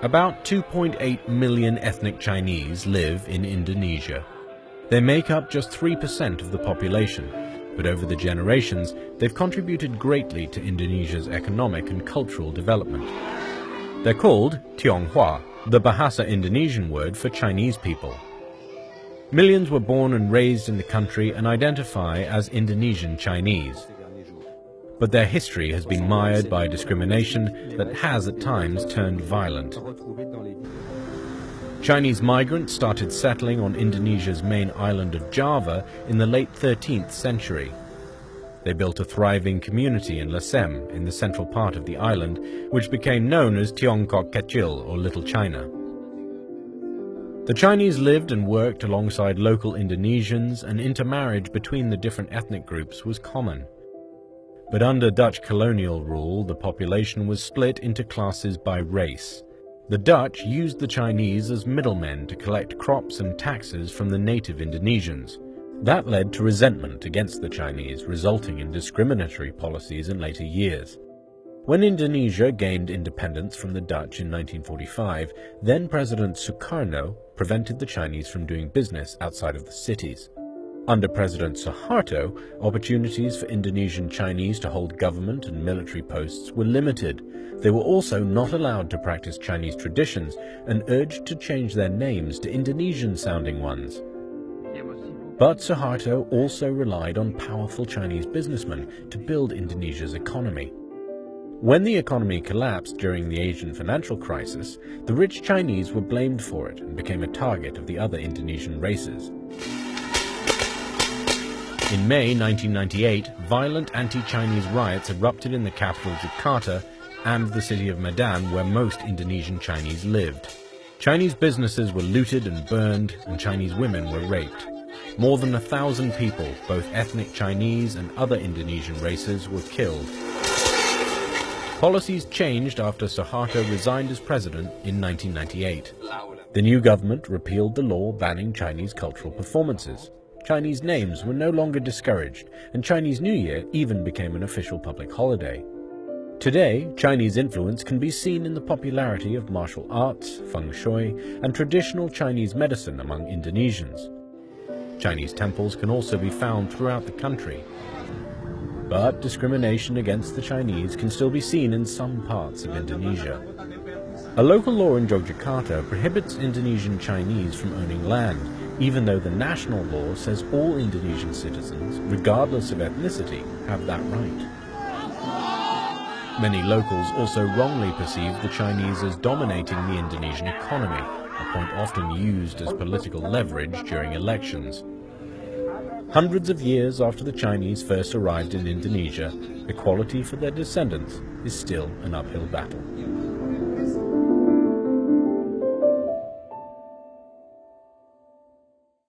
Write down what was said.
About 2.8 million ethnic Chinese live in Indonesia. They make up just 3% of the population, but over the generations, they've contributed greatly to Indonesia's economic and cultural development. They're called Tionghoa, the Bahasa Indonesian word for Chinese people. Millions were born and raised in the country and identify as Indonesian Chinese. But their history has been mired by discrimination that has at times turned violent. Chinese migrants started settling on Indonesia's main island of Java in the late 13th century. They built a thriving community in Lasem, in the central part of the island, which became known as Tiongkok Kecil, or Little China. The Chinese lived and worked alongside local Indonesians, and intermarriage between the different ethnic groups was common. But under Dutch colonial rule, the population was split into classes by race. The Dutch used the Chinese as middlemen to collect crops and taxes from the native Indonesians. That led to resentment against the Chinese, resulting in discriminatory policies in later years. When Indonesia gained independence from the Dutch in 1945, then-President Sukarno prevented the Chinese from doing business outside of the cities. Under President Suharto, opportunities for Indonesian Chinese to hold government and military posts were limited. They were also not allowed to practice Chinese traditions and urged to change their names to Indonesian-sounding ones. But Suharto also relied on powerful Chinese businessmen to build Indonesia's economy. When the economy collapsed during the Asian financial crisis, the rich Chinese were blamed for it and became a target of the other Indonesian races. In May 1998, violent anti-Chinese riots erupted in the capital Jakarta and the city of Medan, where most Indonesian Chinese lived. Chinese businesses were looted and burned, and Chinese women were raped. More than 1,000 people, both ethnic Chinese and other Indonesian races, were killed. Policies changed after Suharto resigned as president in 1998. The new government repealed the law banning Chinese cultural performances. Chinese names were no longer discouraged, and Chinese New Year even became an official public holiday. Today, Chinese influence can be seen in the popularity of martial arts, feng shui, and traditional Chinese medicine among Indonesians. Chinese temples can also be found throughout the country. But discrimination against the Chinese can still be seen in some parts of Indonesia. A local law in Yogyakarta prohibits Indonesian Chinese from owning land, even though the national law says all Indonesian citizens, regardless of ethnicity, have that right. Many locals also wrongly perceive the Chinese as dominating the Indonesian economy, a point often used as political leverage during elections. Hundreds of years after the Chinese first arrived in Indonesia, equality for their descendants is still an uphill battle.